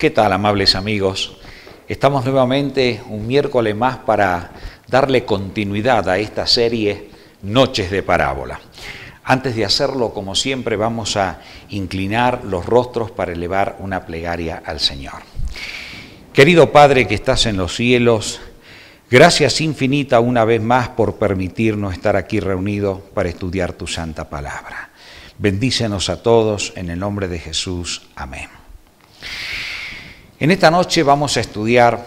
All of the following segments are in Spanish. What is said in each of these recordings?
¿Qué tal, amables amigos? Estamos nuevamente un miércoles más para darle continuidad a esta serie Noches de Parábola. Antes de hacerlo, como siempre, vamos a inclinar los rostros para elevar una plegaria al Señor. Querido Padre que estás en los cielos, gracias infinita una vez más por permitirnos estar aquí reunidos para estudiar tu santa palabra. Bendícenos a todos en el nombre de Jesús. Amén. En esta noche vamos a estudiar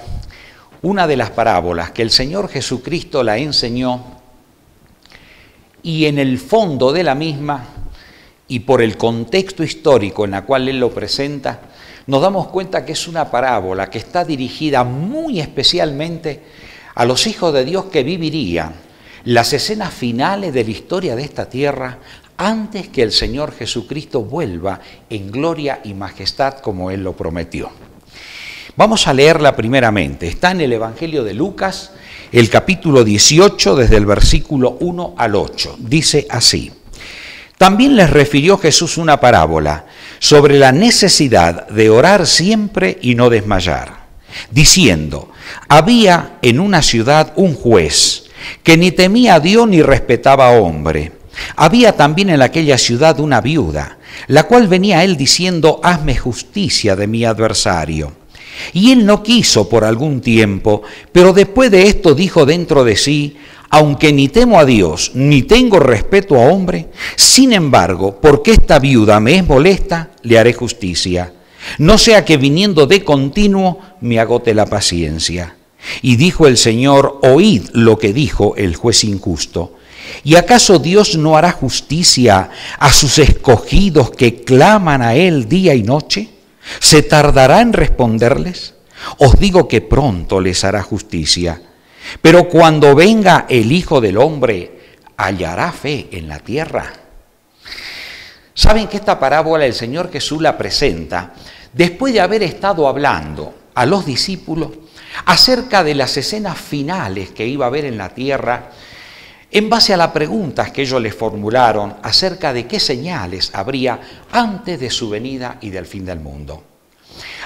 una de las parábolas que el Señor Jesucristo la enseñó y en el fondo de la misma y por el contexto histórico en el cual Él lo presenta, nos damos cuenta que es una parábola que está dirigida muy especialmente a los hijos de Dios que vivirían las escenas finales de la historia de esta tierra antes que el Señor Jesucristo vuelva en gloria y majestad como Él lo prometió. Vamos a leerla primeramente. Está en el Evangelio de Lucas, el capítulo 18, desde el versículo 1 al 8. Dice así: También les refirió Jesús una parábola sobre la necesidad de orar siempre y no desmayar, diciendo: había en una ciudad un juez que ni temía a Dios ni respetaba a hombre. Había también en aquella ciudad una viuda, la cual venía a él diciendo: hazme justicia de mi adversario. Y él no quiso por algún tiempo, pero después de esto dijo dentro de sí: aunque ni temo a Dios, ni tengo respeto a hombre, sin embargo, porque esta viuda me es molesta, le haré justicia. No sea que viniendo de continuo me agote la paciencia. Y dijo el Señor: oíd lo que dijo el juez injusto. ¿Y acaso Dios no hará justicia a sus escogidos que claman a Él día y noche? ¿Se tardará en responderles? Os digo que pronto les hará justicia. Pero cuando venga el Hijo del Hombre, ¿hallará fe en la tierra? Saben que esta parábola el Señor Jesús la presenta después de haber estado hablando a los discípulos acerca de las escenas finales que iba a haber en la tierra, en base a las preguntas que ellos les formularon acerca de qué señales habría antes de su venida y del fin del mundo.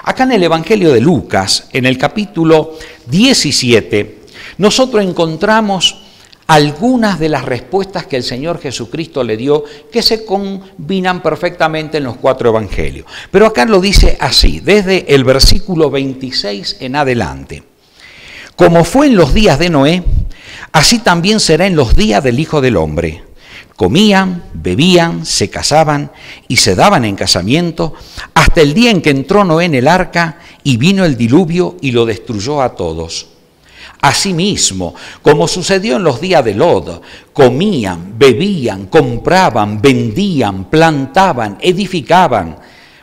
Acá en el Evangelio de Lucas, en el capítulo 17, nosotros encontramos algunas de las respuestas que el Señor Jesucristo le dio que se combinan perfectamente en los 4 evangelios. Pero acá lo dice así, desde el versículo 26 en adelante. Como fue en los días de Noé, así también será en los días del Hijo del Hombre. Comían, bebían, se casaban y se daban en casamiento hasta el día en que entró Noé en el arca y vino el diluvio y lo destruyó a todos. Asimismo, como sucedió en los días de Lot, comían, bebían, compraban, vendían, plantaban, edificaban.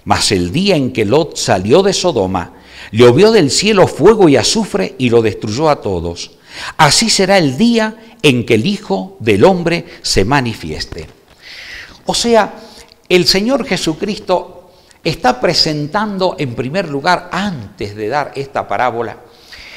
Mas el día en que Lot salió de Sodoma, llovió del cielo fuego y azufre y lo destruyó a todos. Así será el día en que el Hijo del Hombre se manifieste. O sea, el Señor Jesucristo está presentando en primer lugar, antes de dar esta parábola,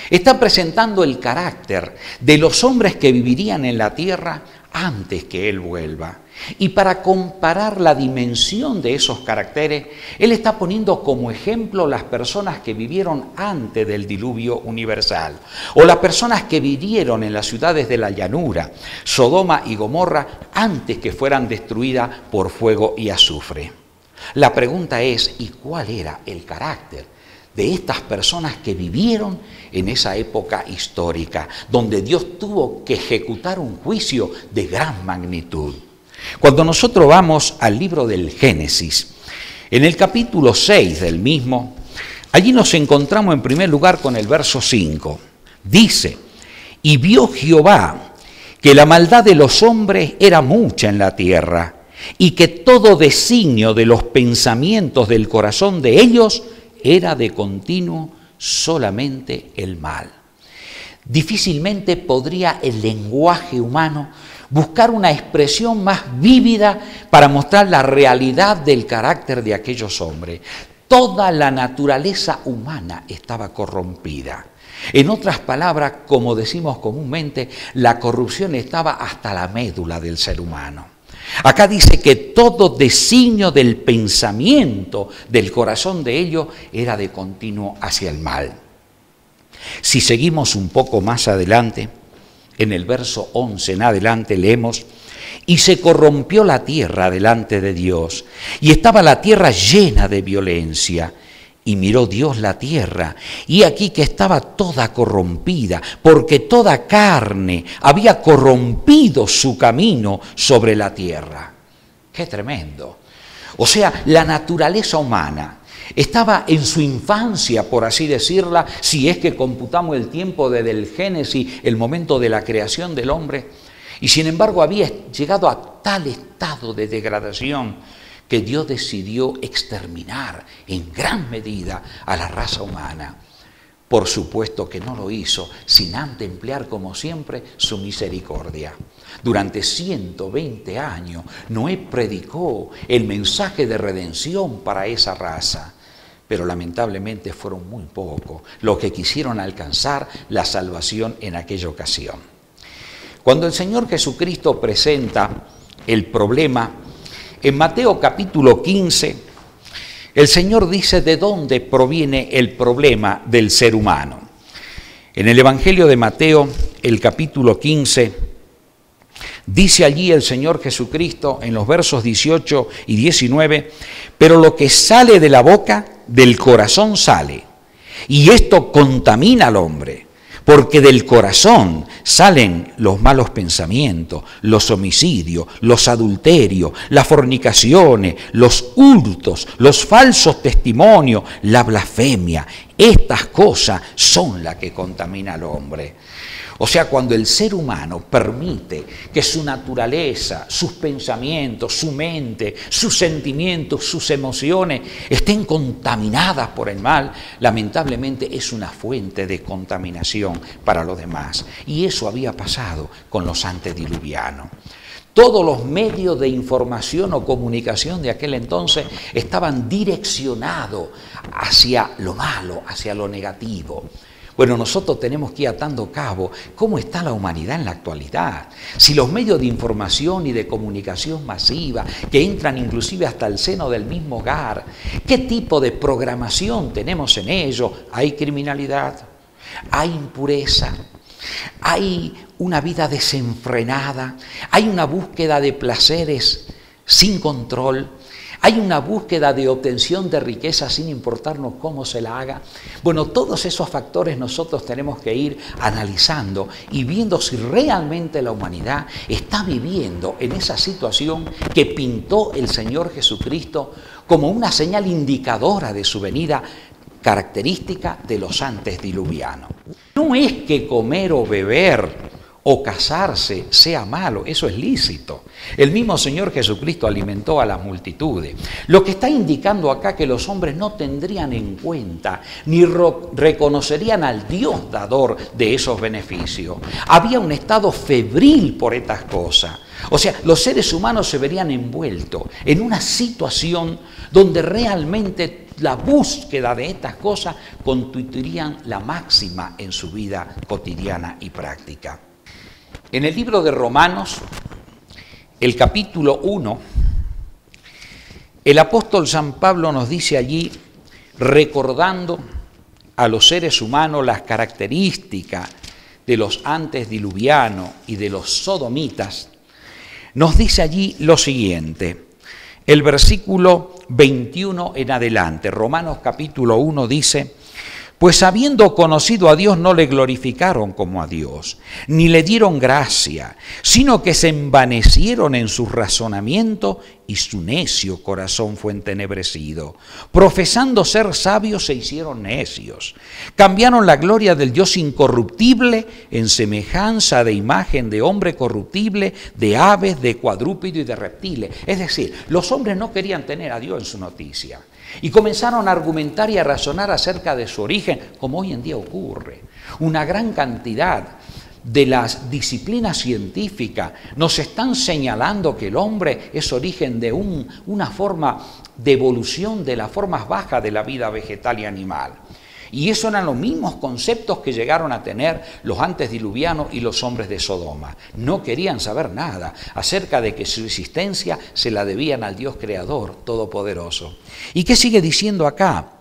está presentando el carácter de los hombres que vivirían en la tierra antes que Él vuelva. Y para comparar la dimensión de esos caracteres, Él está poniendo como ejemplo las personas que vivieron antes del diluvio universal, o las personas que vivieron en las ciudades de la llanura, Sodoma y Gomorra, antes que fueran destruidas por fuego y azufre. La pregunta es, ¿y cuál era el carácter de estas personas que vivieron en esa época histórica, donde Dios tuvo que ejecutar un juicio de gran magnitud? Cuando nosotros vamos al libro del Génesis, en el capítulo 6 del mismo, allí nos encontramos en primer lugar con el verso 5. Dice: y vio Jehová que la maldad de los hombres era mucha en la tierra, y que todo designio de los pensamientos del corazón de ellos era de continuo solamente el mal. Difícilmente podría el lenguaje humano buscar una expresión más vívida para mostrar la realidad del carácter de aquellos hombres. Toda la naturaleza humana estaba corrompida. En otras palabras, como decimos comúnmente, la corrupción estaba hasta la médula del ser humano. Acá dice que todo designio del pensamiento del corazón de ellos era de continuo hacia el mal. Si seguimos un poco más adelante, en el verso 11 en adelante leemos: y se corrompió la tierra delante de Dios, y estaba la tierra llena de violencia. Y miró Dios la tierra, y aquí que estaba toda corrompida, porque toda carne había corrompido su camino sobre la tierra. ¡Qué tremendo! O sea, la naturaleza humana estaba en su infancia, por así decirla, si es que computamos el tiempo desde el Génesis, el momento de la creación del hombre, y sin embargo había llegado a tal estado de degradación que Dios decidió exterminar en gran medida a la raza humana. Por supuesto que no lo hizo sin antes emplear, como siempre, su misericordia. Durante 120 años, Noé predicó el mensaje de redención para esa raza. Pero lamentablemente fueron muy pocos los que quisieron alcanzar la salvación en aquella ocasión. Cuando el Señor Jesucristo presenta el problema, en Mateo capítulo 15, el Señor dice de dónde proviene el problema del ser humano. En el Evangelio de Mateo, el capítulo 15, dice allí el Señor Jesucristo en los versos 18 y 19, pero lo que sale de la boca, del corazón sale, y esto contamina al hombre. Porque del corazón salen los malos pensamientos, los homicidios, los adulterios, las fornicaciones, los hurtos, los falsos testimonios, la blasfemia. Estas cosas son las que contaminan al hombre. O sea, cuando el ser humano permite que su naturaleza, sus pensamientos, su mente, sus sentimientos, sus emociones estén contaminadas por el mal, lamentablemente es una fuente de contaminación para los demás. Y eso había pasado con los antediluvianos. Todos los medios de información o comunicación de aquel entonces estaban direccionados hacia lo malo, hacia lo negativo. Bueno, nosotros tenemos que ir atando cabo cómo está la humanidad en la actualidad. Si los medios de información y de comunicación masiva, que entran inclusive hasta el seno del mismo hogar, ¿qué tipo de programación tenemos en ello? Hay criminalidad, hay impureza, hay una vida desenfrenada, hay una búsqueda de placeres sin control, hay una búsqueda de obtención de riqueza sin importarnos cómo se la haga. Bueno, todos esos factores nosotros tenemos que ir analizando y viendo si realmente la humanidad está viviendo en esa situación que pintó el Señor Jesucristo como una señal indicadora de su venida, característica de los antediluvianos. No es que comer o beber o casarse sea malo, eso es lícito. El mismo Señor Jesucristo alimentó a las multitudes. Lo que está indicando acá que los hombres no tendrían en cuenta ni reconocerían al Dios dador de esos beneficios. Había un estado febril por estas cosas. O sea, los seres humanos se verían envueltos en una situación donde realmente la búsqueda de estas cosas constituirían la máxima en su vida cotidiana y práctica. En el libro de Romanos, el capítulo 1, el apóstol San Pablo nos dice allí, recordando a los seres humanos las características de los antediluvianos y de los sodomitas, nos dice allí lo siguiente, el versículo 21 en adelante, Romanos capítulo 1 dice, pues habiendo conocido a Dios no le glorificaron como a Dios, ni le dieron gracia, sino que se envanecieron en su razonamiento y su necio corazón fue entenebrecido. Profesando ser sabios se hicieron necios. Cambiaron la gloria del Dios incorruptible en semejanza de imagen de hombre corruptible, de aves, de cuadrúpedos y de reptiles. Es decir, los hombres no querían tener a Dios en su noticia. Y comenzaron a argumentar y a razonar acerca de su origen, como hoy en día ocurre. Una gran cantidad de las disciplinas científicas nos están señalando que el hombre es origen de una forma de evolución de las formas bajas de la vida vegetal y animal. Y esos eran los mismos conceptos que llegaron a tener los antediluvianos y los hombres de Sodoma. No querían saber nada acerca de que su existencia se la debían al Dios Creador Todopoderoso. ¿Y qué sigue diciendo acá?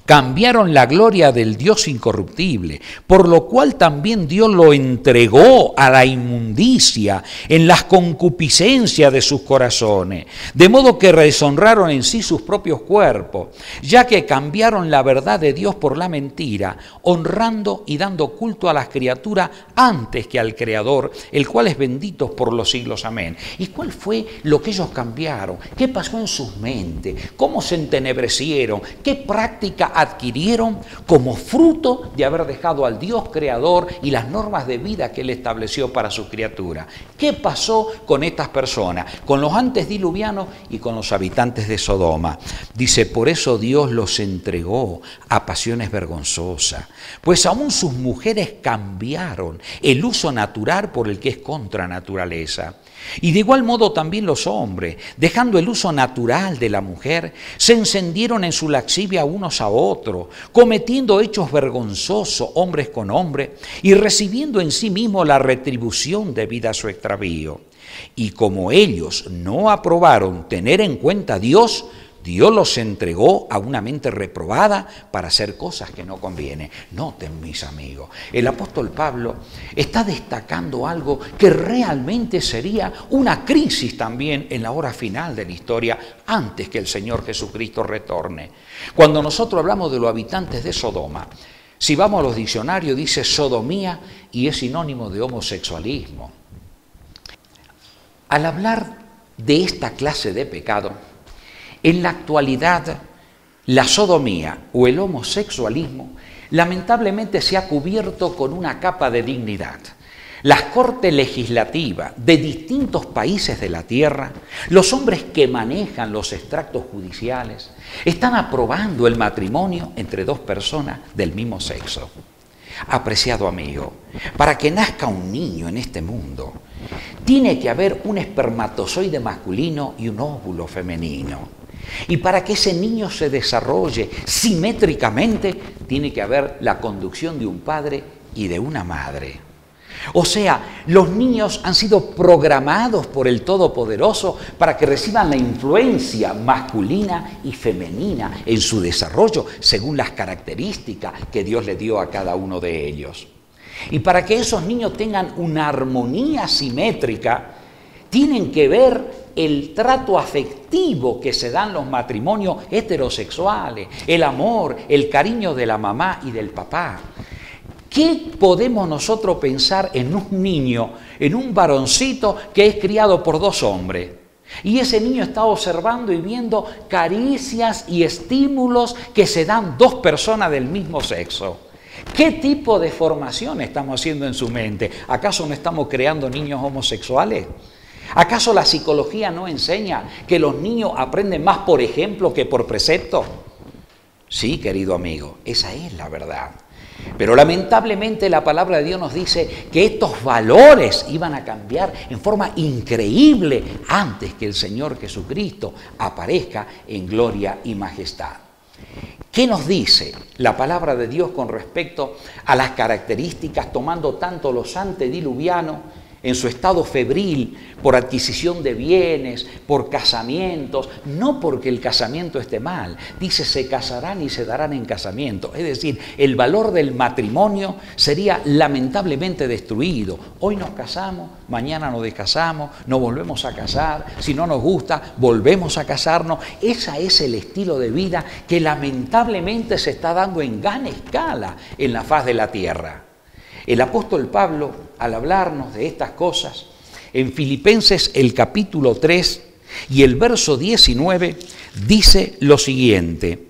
Cambiaron la gloria del Dios incorruptible, por lo cual también Dios lo entregó a la inmundicia en las concupiscencias de sus corazones, de modo que deshonraron en sí sus propios cuerpos, ya que cambiaron la verdad de Dios por la mentira, honrando y dando culto a las criaturas antes que al Creador, el cual es bendito por los siglos. Amén. ¿Y cuál fue lo que ellos cambiaron? ¿Qué pasó en sus mentes? ¿Cómo se entenebrecieron? ¿Qué práctica adquirieron como fruto de haber dejado al Dios creador y las normas de vida que Él estableció para su criatura? ¿Qué pasó con estas personas? Con los antediluvianos y con los habitantes de Sodoma. Dice, por eso Dios los entregó a pasiones vergonzosas, pues aún sus mujeres cambiaron el uso natural por el que es contra naturaleza. Y de igual modo también los hombres, dejando el uso natural de la mujer, se encendieron en su lascivia unos a otros, cometiendo hechos vergonzosos hombres con hombres y recibiendo en sí mismos la retribución debida a su extravío. Y como ellos no aprobaron tener en cuenta a Dios, Dios los entregó a una mente reprobada para hacer cosas que no convienen. Noten, mis amigos, el apóstol Pablo está destacando algo que realmente sería una crisis también en la hora final de la historia, antes que el Señor Jesucristo retorne. Cuando nosotros hablamos de los habitantes de Sodoma, si vamos a los diccionarios, dice sodomía y es sinónimo de homosexualismo. Al hablar de esta clase de pecado, en la actualidad, la sodomía o el homosexualismo lamentablemente se ha cubierto con una capa de dignidad. Las cortes legislativas de distintos países de la tierra, los hombres que manejan los extractos judiciales, están aprobando el matrimonio entre dos personas del mismo sexo. Apreciado amigo, para que nazca un niño en este mundo, tiene que haber un espermatozoide masculino y un óvulo femenino. Y para que ese niño se desarrolle simétricamente, tiene que haber la conducción de un padre y de una madre. O sea, los niños han sido programados por el Todopoderoso para que reciban la influencia masculina y femenina en su desarrollo, según las características que Dios le dio a cada uno de ellos. Y para que esos niños tengan una armonía simétrica, tienen que ver el trato afectivo que se dan los matrimonios heterosexuales, el amor, el cariño de la mamá y del papá. ¿Qué podemos nosotros pensar en un niño, en un varoncito que es criado por dos hombres? Y ese niño está observando y viendo caricias y estímulos que se dan dos personas del mismo sexo. ¿Qué tipo de formación estamos haciendo en su mente? ¿Acaso no estamos creando niños homosexuales? ¿Acaso la psicología no enseña que los niños aprenden más por ejemplo que por precepto? Sí, querido amigo, esa es la verdad. Pero lamentablemente la palabra de Dios nos dice que estos valores iban a cambiar en forma increíble antes que el Señor Jesucristo aparezca en gloria y majestad. ¿Qué nos dice la palabra de Dios con respecto a las características, tomando tanto los antediluvianos en su estado febril por adquisición de bienes, por casamientos, no porque el casamiento esté mal, dice se casarán y se darán en casamiento, es decir, el valor del matrimonio sería lamentablemente destruido. Hoy nos casamos, mañana nos descasamos, nos volvemos a casar, si no nos gusta, volvemos a casarnos. Ese es el estilo de vida que lamentablemente se está dando en gran escala en la faz de la tierra. El apóstol Pablo, al hablarnos de estas cosas, en Filipenses el capítulo 3 y el verso 19, dice lo siguiente: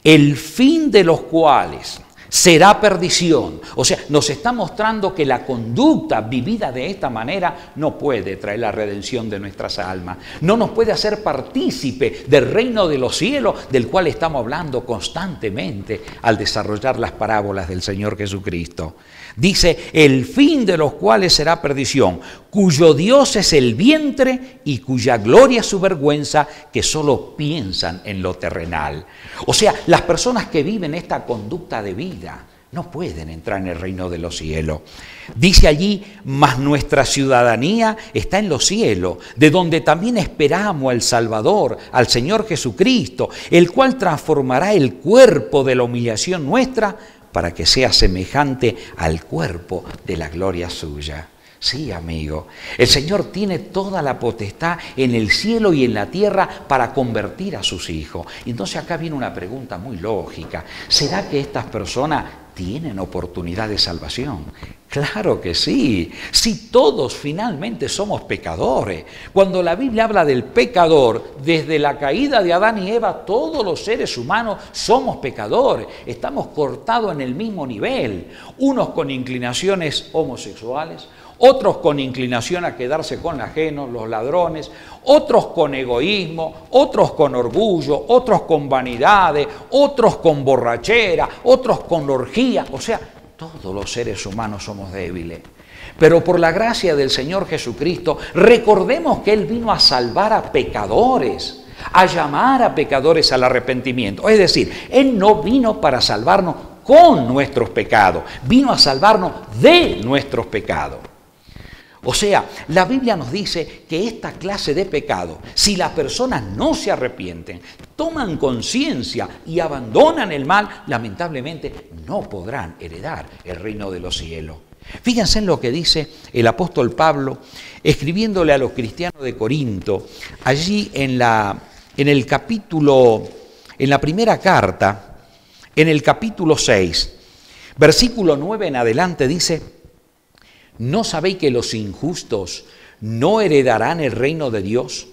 el fin de los cuales será perdición. O sea, nos está mostrando que la conducta vivida de esta manera no puede traer la redención de nuestras almas. No nos puede hacer partícipe del reino de los cielos, del cual estamos hablando constantemente al desarrollar las parábolas del Señor Jesucristo. Dice, el fin de los cuales será perdición, cuyo Dios es el vientre y cuya gloria es su vergüenza, que solo piensan en lo terrenal. O sea, las personas que viven esta conducta de vida no pueden entrar en el reino de los cielos. Dice allí, mas nuestra ciudadanía está en los cielos, de donde también esperamos al Salvador, al Señor Jesucristo, el cual transformará el cuerpo de la humillación nuestra para que sea semejante al cuerpo de la gloria suya. Sí, amigo, el Señor tiene toda la potestad en el cielo y en la tierra para convertir a sus hijos. Entonces acá viene una pregunta muy lógica. ¿Será que estas personas tienen oportunidad de salvación? Claro que sí, si todos finalmente somos pecadores. Cuando la Biblia habla del pecador, desde la caída de Adán y Eva, todos los seres humanos somos pecadores. Estamos cortados en el mismo nivel, unos con inclinaciones homosexuales, otros con inclinación a quedarse con ajenos, los ladrones, otros con egoísmo, otros con orgullo, otros con vanidades, otros con borrachera, otros con orgía. O sea, todos los seres humanos somos débiles. Pero por la gracia del Señor Jesucristo, recordemos que Él vino a salvar a pecadores, a llamar a pecadores al arrepentimiento. Es decir, Él no vino para salvarnos con nuestros pecados, vino a salvarnos de nuestros pecados. O sea, la Biblia nos dice que esta clase de pecado, si las personas no se arrepienten, toman conciencia y abandonan el mal, lamentablemente no podrán heredar el reino de los cielos. Fíjense en lo que dice el apóstol Pablo, escribiéndole a los cristianos de Corinto, allí en la primera carta, en el capítulo 6, versículo 9 en adelante dice: ¿no sabéis que los injustos no heredarán el reino de Dios?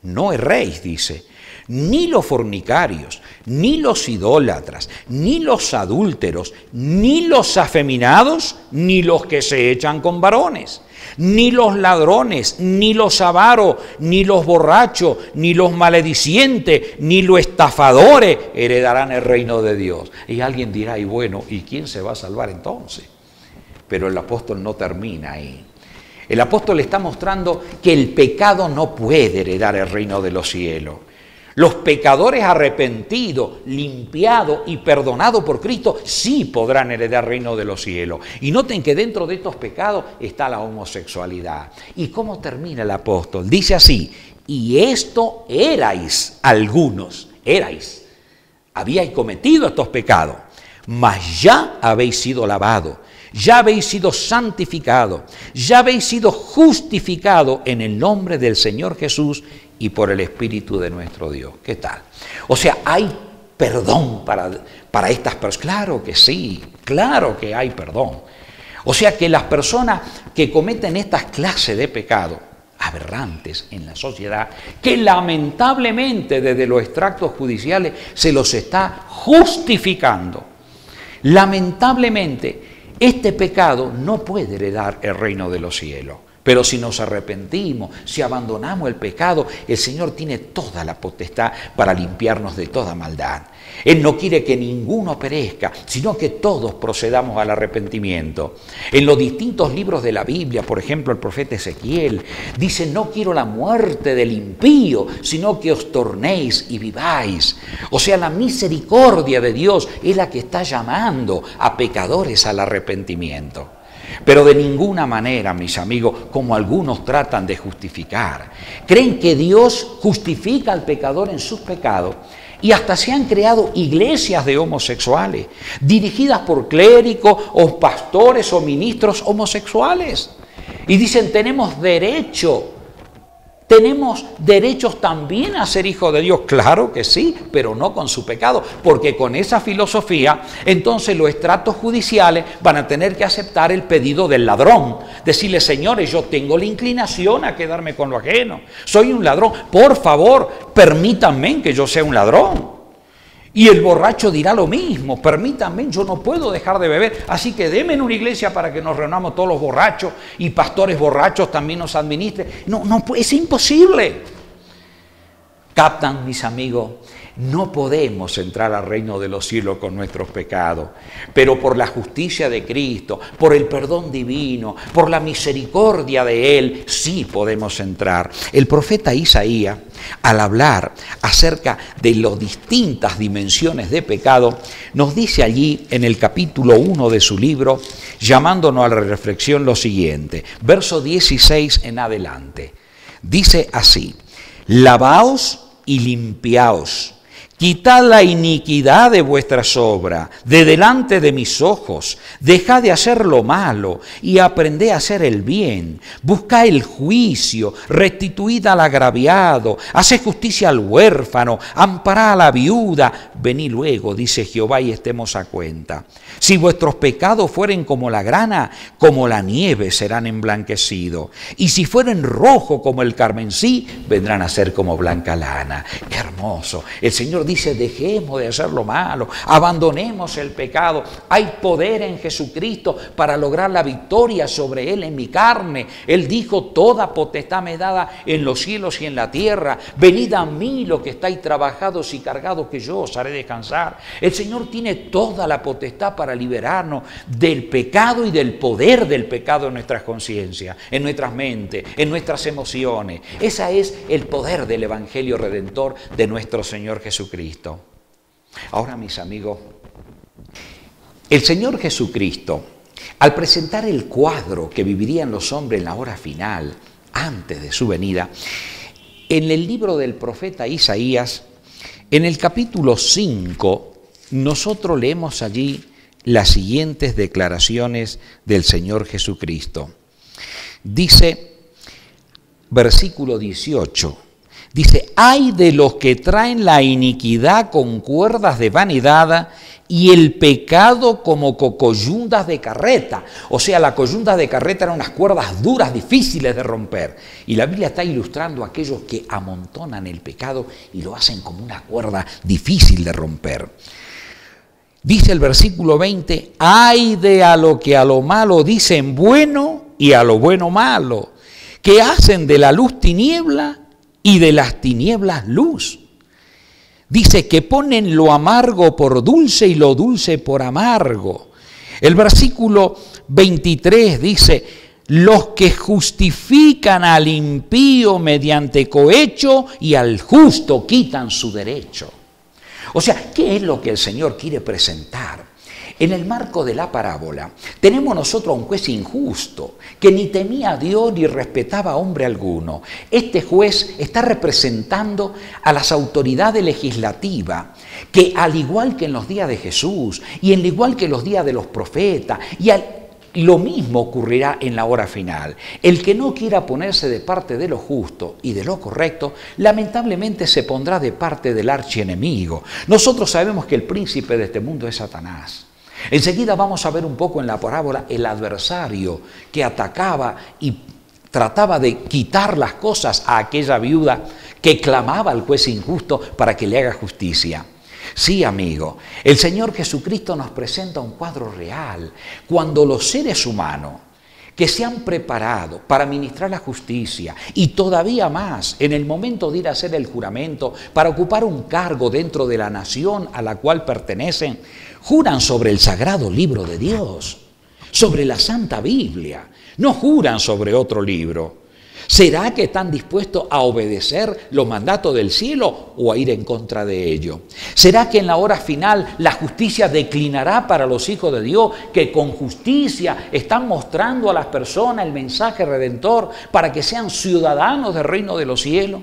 No erréis, dice, ni los fornicarios, ni los idólatras, ni los adúlteros, ni los afeminados, ni los que se echan con varones, ni los ladrones, ni los avaros, ni los borrachos, ni los maledicientes, ni los estafadores heredarán el reino de Dios. Y alguien dirá, y bueno, ¿y quién se va a salvar entonces? Pero el apóstol no termina ahí. El apóstol está mostrando que el pecado no puede heredar el reino de los cielos. Los pecadores arrepentidos, limpiados y perdonados por Cristo sí podrán heredar el reino de los cielos. Y noten que dentro de estos pecados está la homosexualidad. ¿Y cómo termina el apóstol? Dice así: y esto erais algunos, habíais cometido estos pecados, mas ya habéis sido lavados, ya habéis sido santificados, ya habéis sido justificados en el nombre del Señor Jesús y por el Espíritu de nuestro Dios. ¿Qué tal? O sea, ¿hay perdón para estas personas? Claro que sí, claro que hay perdón. O sea que las personas que cometen estas clases de pecado aberrantes en la sociedad, que lamentablemente desde los extractos judiciales se los está justificando, lamentablemente este pecado no puede heredar el reino de los cielos. Pero si nos arrepentimos, si abandonamos el pecado, el Señor tiene toda la potestad para limpiarnos de toda maldad. Él no quiere que ninguno perezca, sino que todos procedamos al arrepentimiento. En los distintos libros de la Biblia, por ejemplo, el profeta Ezequiel dice: no quiero la muerte del impío, sino que os tornéis y viváis. O sea, la misericordia de Dios es la que está llamando a pecadores al arrepentimiento. Pero de ninguna manera, mis amigos, como algunos tratan de justificar. Creen que Dios justifica al pecador en sus pecados y hasta se han creado iglesias de homosexuales, dirigidas por clérigos o pastores o ministros homosexuales. Y dicen, tenemos derechos también a ser hijos de Dios. Claro que sí, pero no con su pecado, porque con esa filosofía, entonces los estratos judiciales van a tener que aceptar el pedido del ladrón. Decirle: señores, yo tengo la inclinación a quedarme con lo ajeno. Soy un ladrón. Por favor, permítanme que yo sea un ladrón. Y el borracho dirá lo mismo, permítanme, yo no puedo dejar de beber, así que denme una iglesia para que nos reunamos todos los borrachos y pastores borrachos también nos administren. No, es imposible. ¿Captan, mis amigos? No podemos entrar al reino de los cielos con nuestros pecados, pero por la justicia de Cristo, por el perdón divino, por la misericordia de Él, sí podemos entrar. El profeta Isaías, al hablar acerca de las distintas dimensiones de pecado, nos dice allí en el capítulo 1 de su libro, llamándonos a la reflexión lo siguiente, verso 16 en adelante. Dice así: lavaos y limpiaos, quitad la iniquidad de vuestras obras de delante de mis ojos, dejad de hacer lo malo y aprended a hacer el bien, buscad el juicio, restituid al agraviado, haced justicia al huérfano, amparad a la viuda, venid luego, dice Jehová, y estemos a cuenta. Si vuestros pecados fueren como la grana, como la nieve serán emblanquecidos, y si fueren rojos como el carmesí, vendrán a ser como blanca lana. ¡Qué hermoso! El Señor dice, dejemos de hacer lo malo, abandonemos el pecado. Hay poder en Jesucristo para lograr la victoria sobre Él en mi carne. Él dijo, toda potestad me dada en los cielos y en la tierra. Venid a mí los que estáis trabajados y cargados, que yo os haré descansar. El Señor tiene toda la potestad para liberarnos del pecado y del poder del pecado en nuestras conciencias, en nuestras mentes, en nuestras emociones. Ese es el poder del Evangelio Redentor de nuestro Señor Jesucristo. Ahora, mis amigos, el Señor Jesucristo, al presentar el cuadro que vivirían los hombres en la hora final, antes de su venida, en el libro del profeta Isaías, en el capítulo 5, nosotros leemos allí las siguientes declaraciones del Señor Jesucristo. Dice, versículo 18, dice, ay de los que traen la iniquidad con cuerdas de vanidad y el pecado como cocoyundas de carreta. O sea, la coyundas de carreta eran unas cuerdas duras, difíciles de romper. Y la Biblia está ilustrando a aquellos que amontonan el pecado y lo hacen como una cuerda difícil de romper. Dice el versículo 20, ay de a lo que a lo malo dicen bueno y a lo bueno malo, que hacen de la luz tiniebla y de las tinieblas luz. Dice que ponen lo amargo por dulce y lo dulce por amargo. El versículo 23 dice, los que justifican al impío mediante cohecho y al justo quitan su derecho. O sea, ¿qué es lo que el Señor quiere presentar? En el marco de la parábola, tenemos nosotros a un juez injusto, que ni temía a Dios ni respetaba a hombre alguno. Este juez está representando a las autoridades legislativas, que al igual que en los días de Jesús, y al igual que en los días de los profetas, lo mismo ocurrirá en la hora final. El que no quiera ponerse de parte de lo justo y de lo correcto, lamentablemente se pondrá de parte del archienemigo. Nosotros sabemos que el príncipe de este mundo es Satanás. Enseguida vamos a ver un poco en la parábola el adversario que atacaba y trataba de quitar las cosas a aquella viuda que clamaba al juez injusto para que le haga justicia. Sí, amigo, el Señor Jesucristo nos presenta un cuadro real. Cuando los seres humanos que se han preparado para ministrar la justicia y todavía más en el momento de ir a hacer el juramento para ocupar un cargo dentro de la nación a la cual pertenecen, juran sobre el sagrado libro de Dios, sobre la Santa Biblia, no juran sobre otro libro. ¿Será que están dispuestos a obedecer los mandatos del cielo o a ir en contra de ello? ¿Será que en la hora final la justicia declinará para los hijos de Dios que con justicia están mostrando a las personas el mensaje redentor para que sean ciudadanos del reino de los cielos?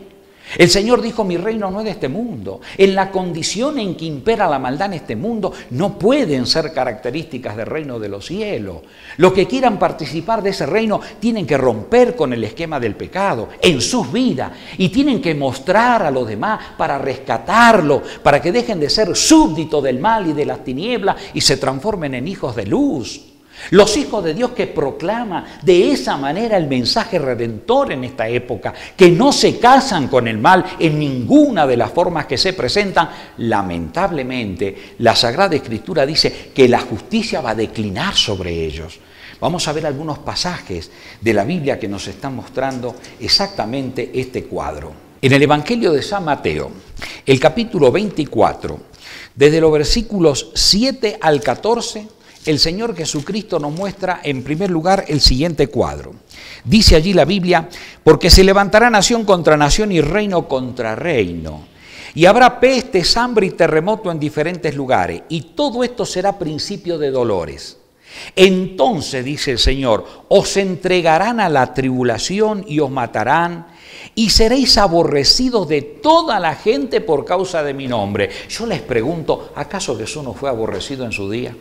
El Señor dijo, mi reino no es de este mundo. En la condición en que impera la maldad en este mundo, no pueden ser características del reino de los cielos. Los que quieran participar de ese reino tienen que romper con el esquema del pecado en sus vidas y tienen que mostrar a los demás para rescatarlo, para que dejen de ser súbditos del mal y de las tinieblas y se transformen en hijos de luz. Los hijos de Dios que proclaman de esa manera el mensaje redentor en esta época, que no se casan con el mal en ninguna de las formas que se presentan, lamentablemente la Sagrada Escritura dice que la justicia va a declinar sobre ellos. Vamos a ver algunos pasajes de la Biblia que nos están mostrando exactamente este cuadro. En el Evangelio de San Mateo, el capítulo 24, desde los versículos 7 al 14, el Señor Jesucristo nos muestra en primer lugar el siguiente cuadro. Dice allí la Biblia: porque se levantará nación contra nación y reino contra reino. Y habrá pestes, hambre y terremoto en diferentes lugares. Y todo esto será principio de dolores. Entonces, dice el Señor, os entregarán a la tribulación y os matarán. Y seréis aborrecidos de toda la gente por causa de mi nombre. Yo les pregunto, ¿acaso Jesús no fue aborrecido en su día?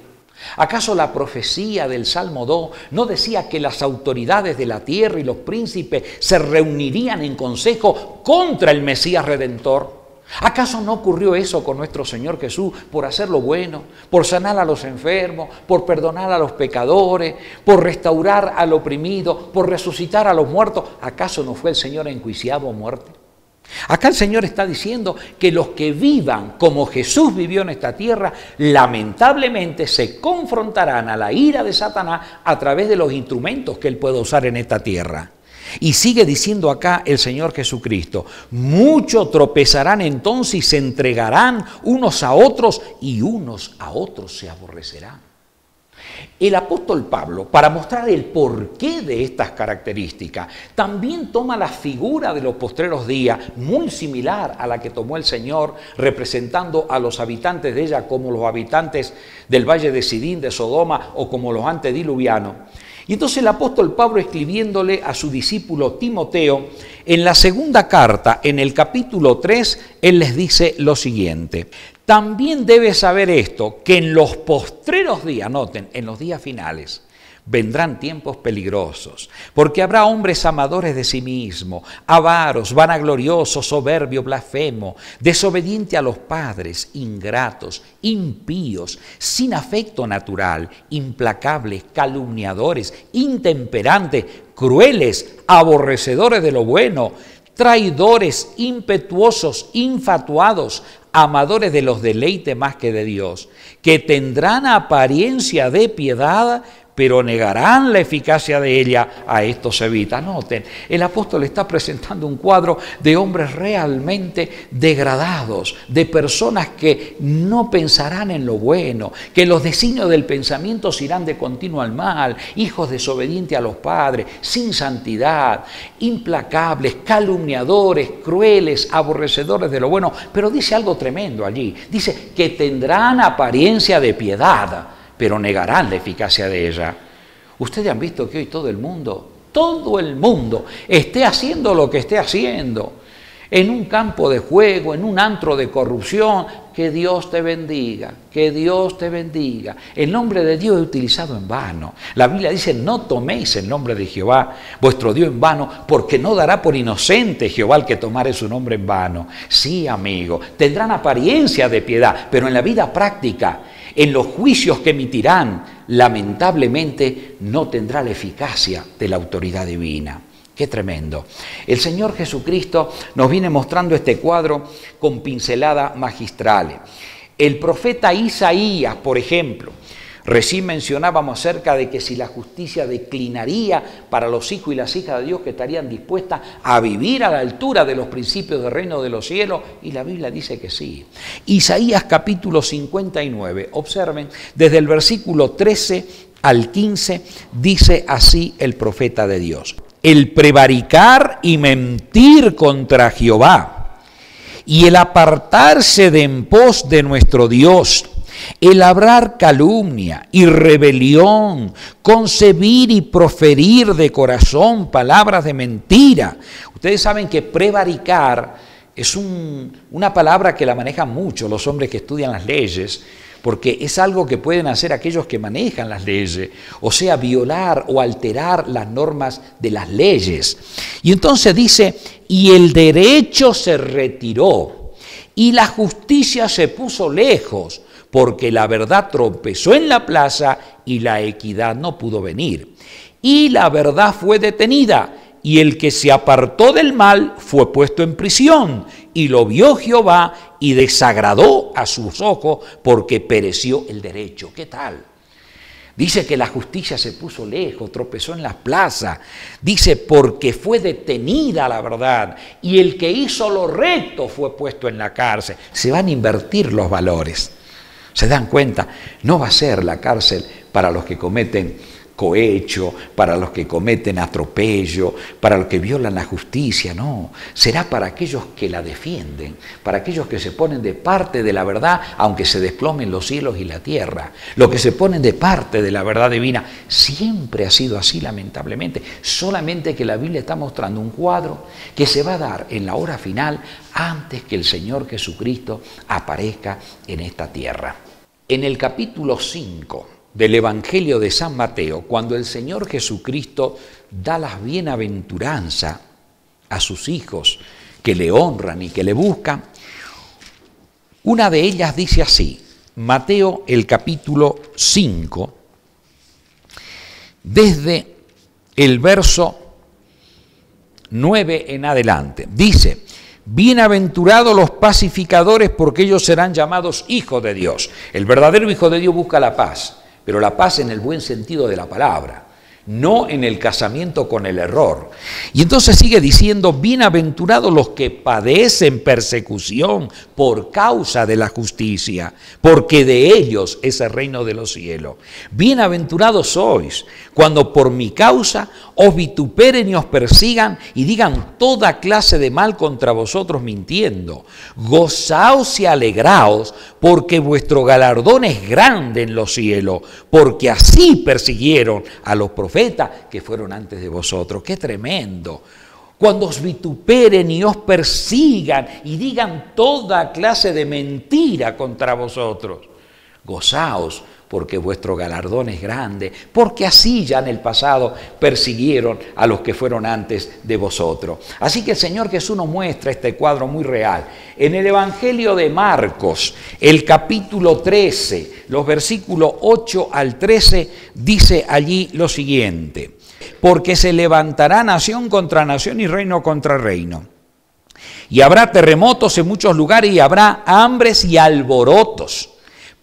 ¿Acaso la profecía del Salmo 2 no decía que las autoridades de la tierra y los príncipes se reunirían en consejo contra el Mesías Redentor? ¿Acaso no ocurrió eso con nuestro Señor Jesús por hacer lo bueno, por sanar a los enfermos, por perdonar a los pecadores, por restaurar al oprimido, por resucitar a los muertos? ¿Acaso no fue el Señor enjuiciado a muerte? Acá el Señor está diciendo que los que vivan como Jesús vivió en esta tierra, lamentablemente se confrontarán a la ira de Satanás a través de los instrumentos que él puede usar en esta tierra. Y sigue diciendo acá el Señor Jesucristo: muchos tropezarán entonces y se entregarán unos a otros y unos a otros se aborrecerán. El apóstol Pablo, para mostrar el porqué de estas características, también toma la figura de los postreros días, muy similar a la que tomó el Señor, representando a los habitantes de ella como los habitantes del valle de Sidín, de Sodoma, o como los antediluvianos. Y entonces el apóstol Pablo, escribiéndole a su discípulo Timoteo, en la segunda carta, en el capítulo 3, él les dice lo siguiente: también debes saber esto, que en los postreros días, noten, en los días finales, vendrán tiempos peligrosos, porque habrá hombres amadores de sí mismos, avaros, vanagloriosos, soberbios, blasfemos, desobedientes a los padres, ingratos, impíos, sin afecto natural, implacables, calumniadores, intemperantes, crueles, aborrecedores de lo bueno, traidores, impetuosos, infatuados, amadores de los deleites más que de Dios, que tendrán apariencia de piedad, pero negarán la eficacia de ella. A esto se evita. Noten, el apóstol está presentando un cuadro de hombres realmente degradados, de personas que no pensarán en lo bueno, que los designios del pensamiento se irán de continuo al mal, hijos desobedientes a los padres, sin santidad, implacables, calumniadores, crueles, aborrecedores de lo bueno. Pero dice algo tremendo allí. Dice que tendrán apariencia de piedad, pero negarán la eficacia de ella. Ustedes han visto que hoy todo el mundo esté haciendo lo que esté haciendo, en un campo de juego, en un antro de corrupción. Que Dios te bendiga, que Dios te bendiga. El nombre de Dios es utilizado en vano. La Biblia dice: no toméis el nombre de Jehová, vuestro Dios, en vano, porque no dará por inocente Jehová al que tomare su nombre en vano. Sí, amigo, tendrán apariencia de piedad, pero en la vida práctica, en los juicios que emitirán, lamentablemente no tendrá la eficacia de la autoridad divina. Qué tremendo. El Señor Jesucristo nos viene mostrando este cuadro con pinceladas magistrales. El profeta Isaías, por ejemplo, recién mencionábamos acerca de que si la justicia declinaría para los hijos y las hijas de Dios que estarían dispuestas a vivir a la altura de los principios del reino de los cielos, y la Biblia dice que sí. Isaías capítulo 59, observen, desde el versículo 13 al 15, dice así el profeta de Dios: el prevaricar y mentir contra Jehová, y el apartarse de en pos de nuestro Dios, el hablar calumnia y rebelión, concebir y proferir de corazón palabras de mentira. Ustedes saben que prevaricar es una palabra que la manejan mucho los hombres que estudian las leyes, porque es algo que pueden hacer aquellos que manejan las leyes, o sea, violar o alterar las normas de las leyes. Y entonces dice: y el derecho se retiró, y la justicia se puso lejos, porque la verdad tropezó en la plaza y la equidad no pudo venir. Y la verdad fue detenida, y el que se apartó del mal fue puesto en prisión, y lo vio Jehová y desagradó a sus ojos porque pereció el derecho. ¿Qué tal? Dice que la justicia se puso lejos, tropezó en las plazas. Dice, porque fue detenida la verdad y el que hizo lo recto fue puesto en la cárcel. Se van a invertir los valores. ¿Se dan cuenta? No va a ser la cárcel para los que cometen cohecho, para los que cometen atropello, para los que violan la justicia, no. Será para aquellos que la defienden, para aquellos que se ponen de parte de la verdad, aunque se desplomen los cielos y la tierra. Los que se ponen de parte de la verdad divina. Siempre ha sido así, lamentablemente. Solamente que la Biblia está mostrando un cuadro que se va a dar en la hora final antes que el Señor Jesucristo aparezca en esta tierra. En el capítulo 5 del Evangelio de San Mateo, cuando el Señor Jesucristo da las bienaventuranzas a sus hijos que le honran y que le buscan, una de ellas dice así, Mateo el capítulo 5, desde el verso 9 en adelante, dice: bienaventurados los pacificadores, porque ellos serán llamados hijos de Dios. El verdadero hijo de Dios busca la paz, pero la paz en el buen sentido de la palabra, no en el casamiento con el error. Y entonces sigue diciendo, bienaventurados los que padecen persecución por causa de la justicia, porque de ellos es el reino de los cielos. Bienaventurados sois cuando por mi causa os vituperen y os persigan y digan toda clase de mal contra vosotros mintiendo. Gozaos y alegraos, porque vuestro galardón es grande en los cielos, porque así persiguieron a los profetas que fueron antes de vosotros. ¡Qué tremendo! Cuando os vituperen y os persigan y digan toda clase de mentira contra vosotros, gozaos, porque vuestro galardón es grande, porque así ya en el pasado persiguieron a los que fueron antes de vosotros. Así que el Señor Jesús nos muestra este cuadro muy real. En el Evangelio de Marcos, el capítulo 13, los versículos 8 al 13, dice allí lo siguiente: porque se levantará nación contra nación y reino contra reino. Y habrá terremotos en muchos lugares y habrá hambres y alborotos,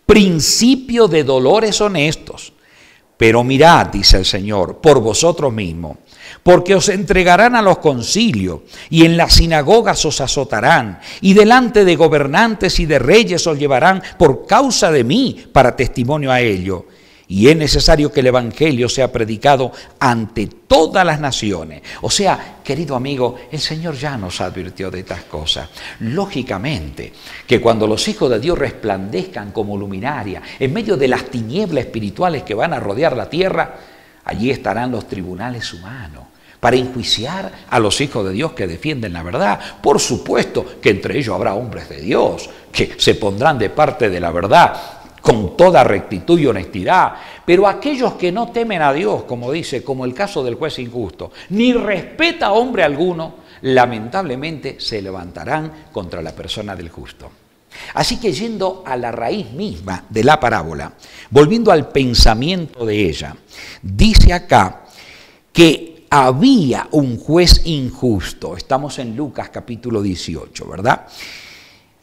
principio de dolores honestos. Pero mirad, dice el Señor, por vosotros mismos, porque os entregarán a los concilios y en las sinagogas os azotarán y delante de gobernantes y de reyes os llevarán por causa de mí para testimonio a ellos. Y es necesario que el Evangelio sea predicado ante todas las naciones. O sea, querido amigo, el Señor ya nos advirtió de estas cosas. Lógicamente, que cuando los hijos de Dios resplandezcan como luminaria en medio de las tinieblas espirituales que van a rodear la tierra, allí estarán los tribunales humanos para enjuiciar a los hijos de Dios que defienden la verdad. Por supuesto que entre ellos habrá hombres de Dios que se pondrán de parte de la verdad con toda rectitud y honestidad, pero aquellos que no temen a Dios, como dice, como el caso del juez injusto, ni respeta a hombre alguno, lamentablemente se levantarán contra la persona del justo. Así que yendo a la raíz misma de la parábola, volviendo al pensamiento de ella, dice acá que había un juez injusto. Estamos en Lucas capítulo 18, ¿verdad?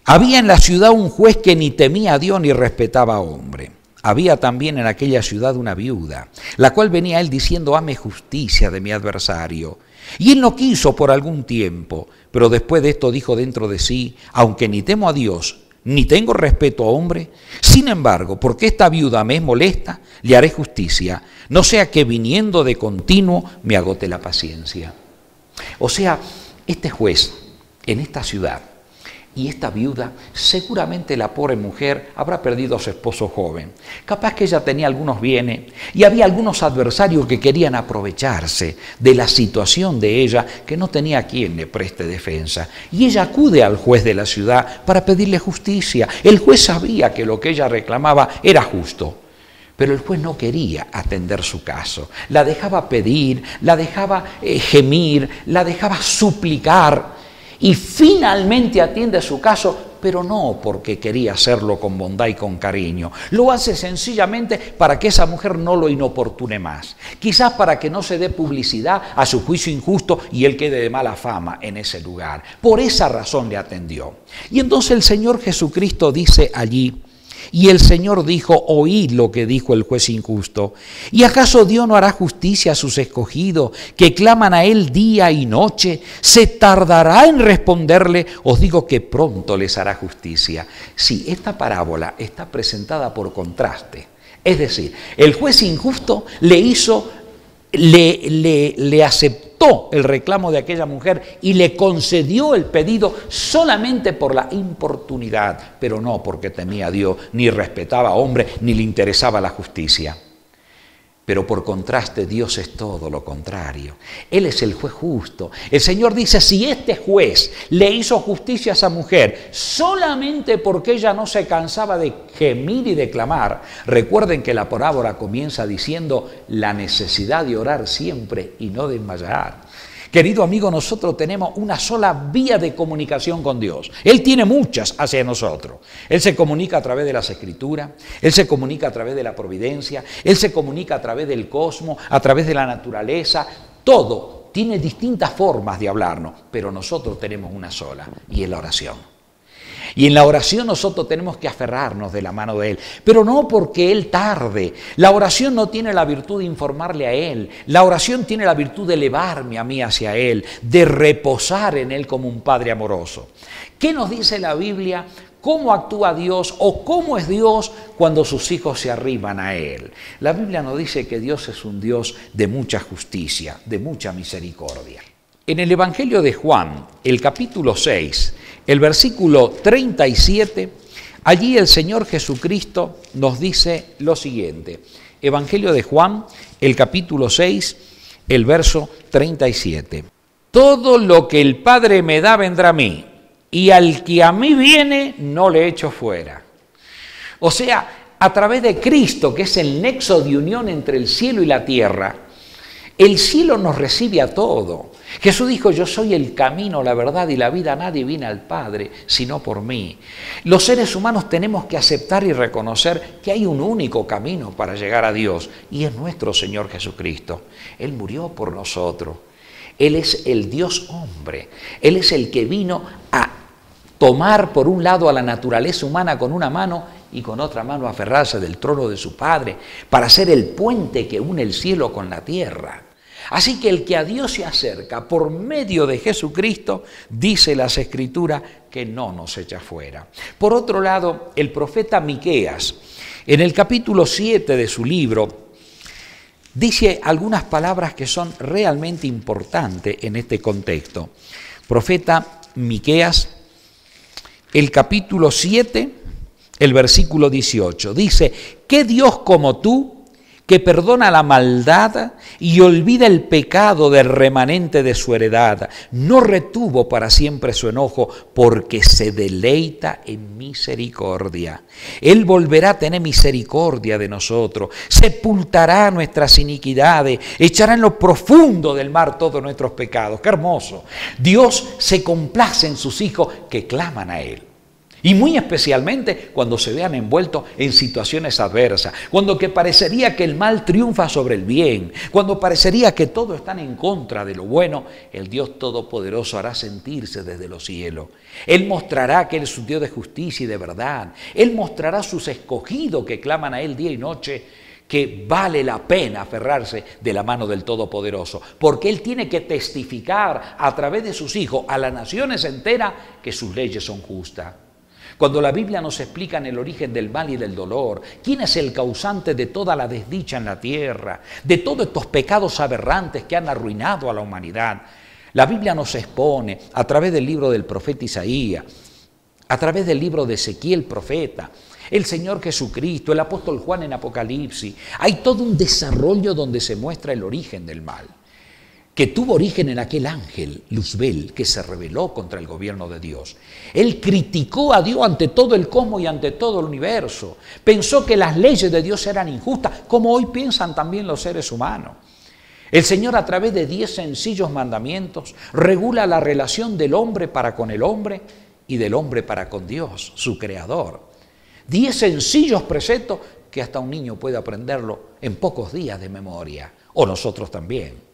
Había en la ciudad un juez que ni temía a Dios ni respetaba a hombre. Había también en aquella ciudad una viuda, la cual venía a él diciendo: hame justicia de mi adversario. Y él no quiso por algún tiempo, pero después de esto dijo dentro de sí: aunque ni temo a Dios, ni tengo respeto a hombre, sin embargo, porque esta viuda me es molesta, le haré justicia, no sea que viniendo de continuo me agote la paciencia. O sea, este juez en esta ciudad y esta viuda, seguramente la pobre mujer habrá perdido a su esposo joven. Capaz que ella tenía algunos bienes y había algunos adversarios que querían aprovecharse de la situación de ella, que no tenía quien le preste defensa. Y ella acude al juez de la ciudad para pedirle justicia. El juez sabía que lo que ella reclamaba era justo, pero el juez no quería atender su caso. La dejaba pedir, la dejaba gemir, la dejaba suplicar. y finalmente atiende su caso, pero no porque quería hacerlo con bondad y con cariño. Lo hace sencillamente para que esa mujer no lo inoportune más. Quizás para que no se dé publicidad a su juicio injusto y él quede de mala fama en ese lugar. Por esa razón le atendió. Y entonces el Señor Jesucristo dice allí: y el Señor dijo: oíd lo que dijo el juez injusto. ¿Y acaso Dios no hará justicia a sus escogidos, que claman a Él día y noche? ¿Se tardará en responderle? Os digo que pronto les hará justicia. Sí, esta parábola está presentada por contraste. Es decir, el juez injusto le aceptó el reclamo de aquella mujer y le concedió el pedido solamente por la importunidad, pero no porque temía a Dios, ni respetaba a hombre, ni le interesaba la justicia. Pero por contraste, Dios es todo lo contrario. Él es el juez justo. El Señor dice: si este juez le hizo justicia a esa mujer solamente porque ella no se cansaba de gemir y de clamar. Recuerden que la parábola comienza diciendo la necesidad de orar siempre y no desmayar. Querido amigo, nosotros tenemos una sola vía de comunicación con Dios. Él tiene muchas hacia nosotros. Él se comunica a través de las Escrituras, Él se comunica a través de la providencia, Él se comunica a través del cosmos, a través de la naturaleza. Todo tiene distintas formas de hablarnos, pero nosotros tenemos una sola, y es la oración. Y en la oración nosotros tenemos que aferrarnos de la mano de Él, pero no porque Él tarde. La oración no tiene la virtud de informarle a Él. La oración tiene la virtud de elevarme a mí hacia Él, de reposar en Él como un Padre amoroso. ¿Qué nos dice la Biblia? ¿Cómo actúa Dios o cómo es Dios cuando sus hijos se arriman a Él? La Biblia nos dice que Dios es un Dios de mucha justicia, de mucha misericordia. En el Evangelio de Juan, el capítulo 6, el versículo 37, allí el Señor Jesucristo nos dice lo siguiente. Evangelio de Juan, el capítulo 6, el verso 37. Todo lo que el Padre me da vendrá a mí, y al que a mí viene no le echo fuera. O sea, a través de Cristo, que es el nexo de unión entre el cielo y la tierra, el cielo nos recibe a todo. Jesús dijo: yo soy el camino, la verdad y la vida, nadie viene al Padre sino por mí. Los seres humanos tenemos que aceptar y reconocer que hay un único camino para llegar a Dios, y es nuestro Señor Jesucristo. Él murió por nosotros. Él es el Dios hombre. Él es el que vino a tomar por un lado a la naturaleza humana con una mano y con otra mano aferrarse del trono de su Padre para ser el puente que une el cielo con la tierra. Así que el que a Dios se acerca por medio de Jesucristo, dice las Escrituras, que no nos echa fuera. Por otro lado, el profeta Miqueas, en el capítulo 7 de su libro, dice algunas palabras que son realmente importantes en este contexto. Profeta Miqueas, el capítulo 7, el versículo 18, dice: ¿qué Dios como tú, que perdona la maldad y olvida el pecado del remanente de su heredad, no retuvo para siempre su enojo, porque se deleita en misericordia? Él volverá a tener misericordia de nosotros, sepultará nuestras iniquidades, echará en lo profundo del mar todos nuestros pecados. ¡Qué hermoso! Dios se complace en sus hijos que claman a Él. Y muy especialmente cuando se vean envueltos en situaciones adversas, cuando que parecería que el mal triunfa sobre el bien, cuando parecería que todos están en contra de lo bueno, el Dios Todopoderoso hará sentirse desde los cielos. Él mostrará que Él es un Dios de justicia y de verdad. Él mostrará a sus escogidos que claman a Él día y noche que vale la pena aferrarse de la mano del Todopoderoso, porque Él tiene que testificar a través de sus hijos a las naciones enteras que sus leyes son justas. Cuando la Biblia nos explica en el origen del mal y del dolor, quién es el causante de toda la desdicha en la tierra, de todos estos pecados aberrantes que han arruinado a la humanidad, la Biblia nos expone a través del libro del profeta Isaías, a través del libro de Ezequiel profeta, el Señor Jesucristo, el apóstol Juan en Apocalipsis. Hay todo un desarrollo donde se muestra el origen del mal, que tuvo origen en aquel ángel, Luzbel, que se rebeló contra el gobierno de Dios. Él criticó a Dios ante todo el cosmos y ante todo el universo. Pensó que las leyes de Dios eran injustas, como hoy piensan también los seres humanos. El Señor, a través de 10 sencillos mandamientos, regula la relación del hombre para con el hombre y del hombre para con Dios, su Creador. 10 sencillos preceptos que hasta un niño puede aprenderlo en pocos días de memoria, o nosotros también.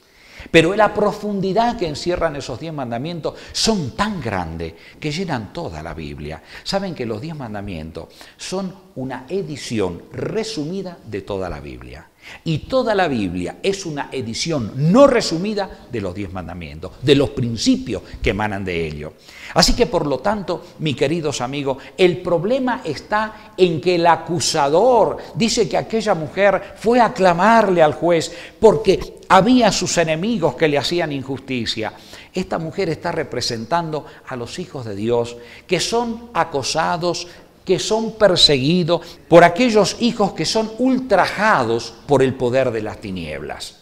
Pero la profundidad que encierran esos 10 mandamientos son tan grandes que llenan toda la Biblia. Saben que los 10 mandamientos son una edición resumida de toda la Biblia. Y toda la Biblia es una edición no resumida de los 10 mandamientos, de los principios que emanan de ello. Así que, por lo tanto, mis queridos amigos, el problema está en que el acusador dice que aquella mujer fue a clamarle al juez porque había sus enemigos que le hacían injusticia. Esta mujer está representando a los hijos de Dios que son acosados, que son perseguidos por aquellos hijos que son ultrajados por el poder de las tinieblas.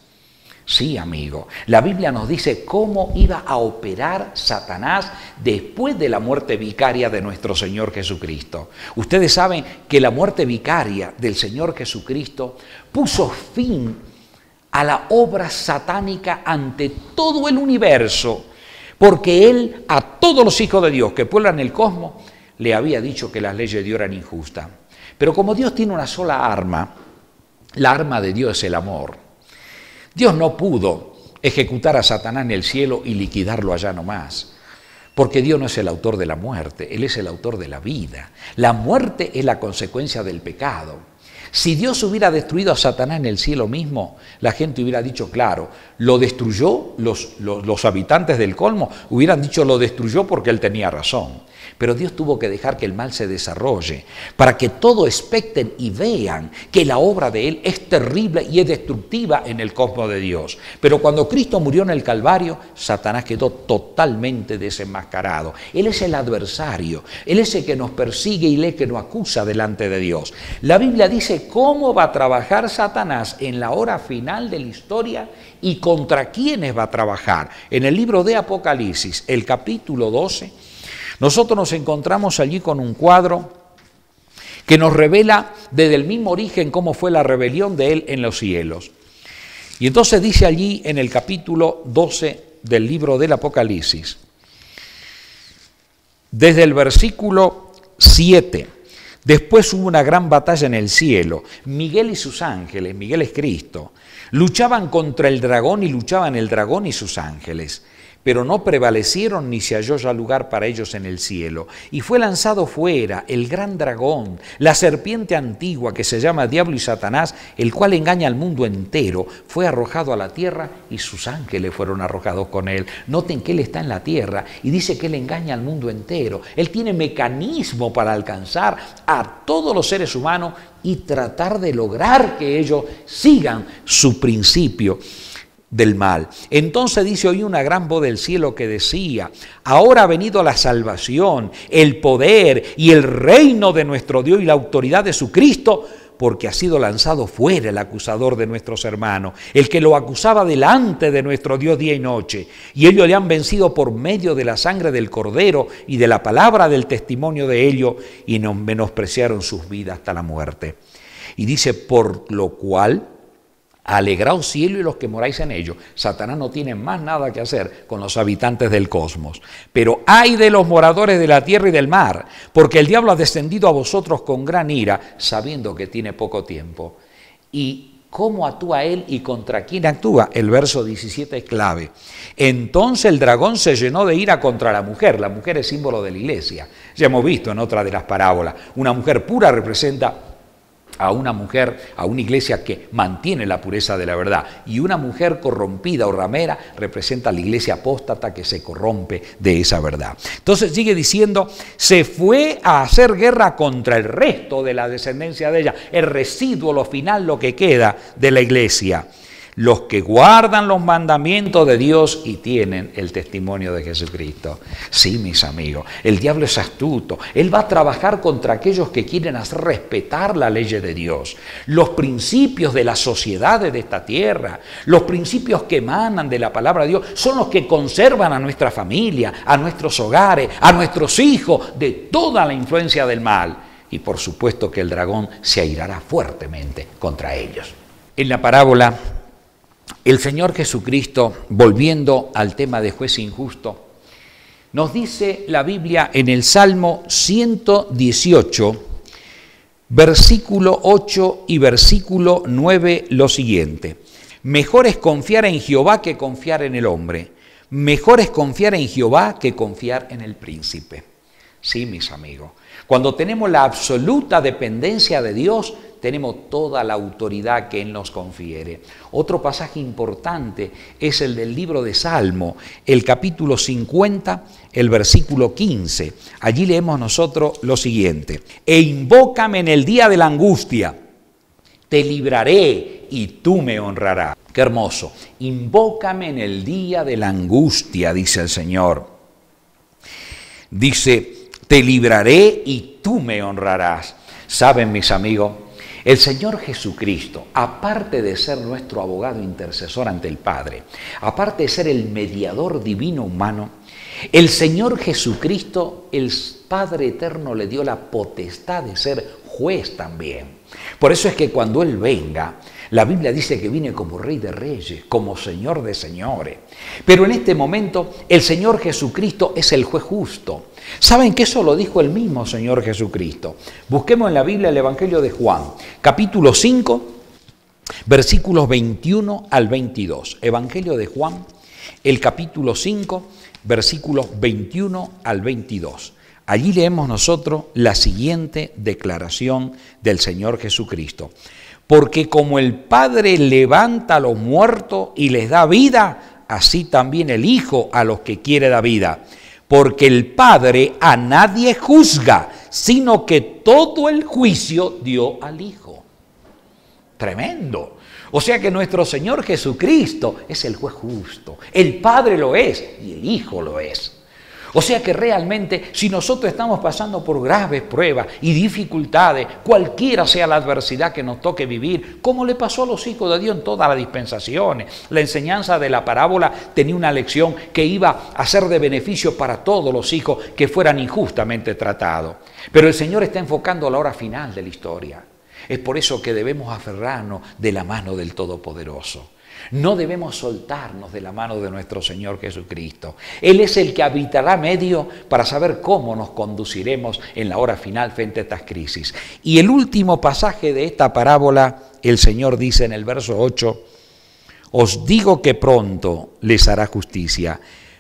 Sí, amigo, la Biblia nos dice cómo iba a operar Satanás después de la muerte vicaria de nuestro Señor Jesucristo. Ustedes saben que la muerte vicaria del Señor Jesucristo puso fin a la obra satánica ante todo el universo, porque Él a todos los hijos de Dios que pueblan el cosmos le había dicho que las leyes de Dios eran injustas. Pero como Dios tiene una sola arma, la arma de Dios es el amor. Dios no pudo ejecutar a Satanás en el cielo y liquidarlo allá nomás, porque Dios no es el autor de la muerte, Él es el autor de la vida. La muerte es la consecuencia del pecado. Si Dios hubiera destruido a Satanás en el cielo mismo, la gente hubiera dicho, claro, lo destruyó, los habitantes del colmo hubieran dicho, lo destruyó porque él tenía razón. Pero Dios tuvo que dejar que el mal se desarrolle para que todos expecten y vean que la obra de Él es terrible y es destructiva en el cosmos de Dios. Pero cuando Cristo murió en el Calvario, Satanás quedó totalmente desenmascarado. Él es el adversario, Él es el que nos persigue y el que nos acusa delante de Dios. La Biblia dice cómo va a trabajar Satanás en la hora final de la historia y contra quiénes va a trabajar. En el libro de Apocalipsis, el capítulo 12, nosotros nos encontramos allí con un cuadro que nos revela desde el mismo origen cómo fue la rebelión de él en los cielos. Y entonces dice allí en el capítulo 12 del libro del Apocalipsis, desde el versículo 7, después hubo una gran batalla en el cielo. Miguel y sus ángeles, Miguel es Cristo, luchaban contra el dragón y luchaban el dragón y sus ángeles. Pero no prevalecieron ni se halló ya lugar para ellos en el cielo. Y fue lanzado fuera el gran dragón, la serpiente antigua que se llama Diablo y Satanás, el cual engaña al mundo entero, fue arrojado a la tierra y sus ángeles fueron arrojados con él. Noten que él está en la tierra y dice que él engaña al mundo entero. Él tiene mecanismo para alcanzar a todos los seres humanos y tratar de lograr que ellos sigan su principio del mal. Entonces dice, oí una gran voz del cielo que decía, ahora ha venido la salvación, el poder y el reino de nuestro Dios y la autoridad de su Cristo, porque ha sido lanzado fuera el acusador de nuestros hermanos, el que lo acusaba delante de nuestro Dios día y noche, y ellos le han vencido por medio de la sangre del Cordero y de la palabra del testimonio de ellos, y nos menospreciaron sus vidas hasta la muerte. Y dice, por lo cual alegraos cielo y los que moráis en ellos. Satanás no tiene más nada que hacer con los habitantes del cosmos. Pero ay de los moradores de la tierra y del mar, porque el diablo ha descendido a vosotros con gran ira, sabiendo que tiene poco tiempo. ¿Y cómo actúa él y contra quién actúa? El verso 17 es clave. Entonces el dragón se llenó de ira contra la mujer. La mujer es símbolo de la iglesia. Ya hemos visto en otra de las parábolas. Una mujer pura representa a una mujer, a una iglesia que mantiene la pureza de la verdad, y una mujer corrompida o ramera representa a la iglesia apóstata que se corrompe de esa verdad. Entonces sigue diciendo, se fue a hacer guerra contra el resto de la descendencia de ella, el residuo, lo final, lo que queda de la iglesia. Los que guardan los mandamientos de Dios y tienen el testimonio de Jesucristo. Sí, mis amigos, el diablo es astuto. Él va a trabajar contra aquellos que quieren hacer respetar la ley de Dios, los principios de las sociedades de esta tierra, los principios que emanan de la palabra de Dios, son los que conservan a nuestra familia, a nuestros hogares, a nuestros hijos, de toda la influencia del mal. Y por supuesto que el dragón se airará fuertemente contra ellos. En la parábola el Señor Jesucristo, volviendo al tema de juez injusto, nos dice la Biblia en el Salmo 118, versículo 8 y versículo 9 lo siguiente: mejor es confiar en Jehová que confiar en el hombre, mejor es confiar en Jehová que confiar en el príncipe. Sí, mis amigos, cuando tenemos la absoluta dependencia de Dios, tenemos toda la autoridad que Él nos confiere. Otro pasaje importante es el del libro de Salmo, el capítulo 50, el versículo 15. Allí leemos nosotros lo siguiente: e invócame en el día de la angustia, te libraré y tú me honrarás. Qué hermoso. Invócame en el día de la angustia, dice el Señor. Dice, te libraré y tú me honrarás. Saben, mis amigos, el Señor Jesucristo, aparte de ser nuestro abogado intercesor ante el Padre, aparte de ser el mediador divino humano, el Señor Jesucristo, el Padre Eterno, le dio la potestad de ser juez también. Por eso es que cuando Él venga, la Biblia dice que viene como Rey de Reyes, como Señor de Señores. Pero en este momento el Señor Jesucristo es el juez justo. ¿Saben que eso lo dijo el mismo Señor Jesucristo? Busquemos en la Biblia el Evangelio de Juan, capítulo 5, versículos 21 al 22. Evangelio de Juan, el capítulo 5, versículos 21 al 22. Allí leemos nosotros la siguiente declaración del Señor Jesucristo: porque como el Padre levanta a los muertos y les da vida, así también el Hijo a los que quiere da vida. Porque el Padre a nadie juzga, sino que todo el juicio dio al Hijo. Tremendo. O sea que nuestro Señor Jesucristo es el juez justo. El Padre lo es y el Hijo lo es. O sea que realmente, si nosotros estamos pasando por graves pruebas y dificultades, cualquiera sea la adversidad que nos toque vivir, como le pasó a los hijos de Dios en todas las dispensaciones, la enseñanza de la parábola tenía una lección que iba a ser de beneficio para todos los hijos que fueran injustamente tratados. Pero el Señor está enfocando a la hora final de la historia. Es por eso que debemos aferrarnos de la mano del Todopoderoso. No debemos soltarnos de la mano de nuestro Señor Jesucristo. Él es el que habitará medio para saber cómo nos conduciremos en la hora final frente a estas crisis. Y el último pasaje de esta parábola, el Señor dice en el verso 8, os digo que pronto les hará justicia,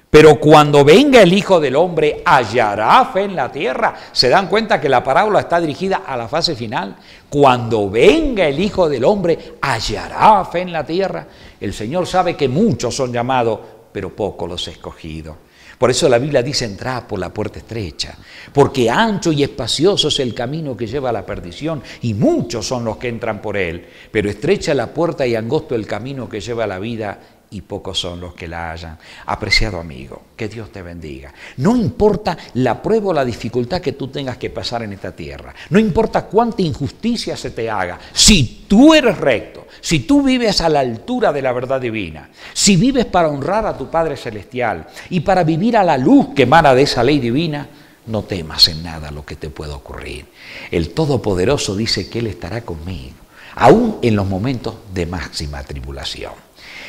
pero cuando venga el Hijo del Hombre, ¿hallará fe en la tierra? ¿Se dan cuenta que la parábola está dirigida a la fase final? Cuando venga el Hijo del Hombre, ¿hallará fe en la tierra? El Señor sabe que muchos son llamados, pero pocos los escogidos. Por eso la Biblia dice, entrad por la puerta estrecha, porque ancho y espacioso es el camino que lleva a la perdición, y muchos son los que entran por él. Pero estrecha la puerta y angosto el camino que lleva a la vida, y pocos son los que la hallan. Apreciado amigo, que Dios te bendiga. No importa la prueba o la dificultad que tú tengas que pasar en esta tierra, no importa cuánta injusticia se te haga, si tú eres recto, si tú vives a la altura de la verdad divina, si vives para honrar a tu Padre Celestial y para vivir a la luz que emana de esa ley divina, no temas en nada lo que te pueda ocurrir. El Todopoderoso dice que Él estará conmigo, aún en los momentos de máxima tribulación.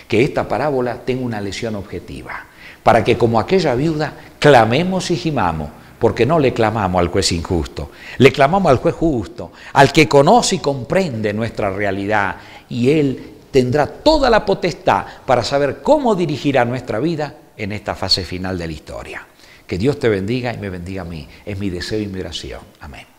Que esta parábola tenga una lección objetiva, para que como aquella viuda clamemos y gimamos, porque no le clamamos al juez injusto, le clamamos al juez justo, al que conoce y comprende nuestra realidad, y Él tendrá toda la potestad para saber cómo dirigirá nuestra vida en esta fase final de la historia. Que Dios te bendiga y me bendiga a mí, es mi deseo y mi oración. Amén.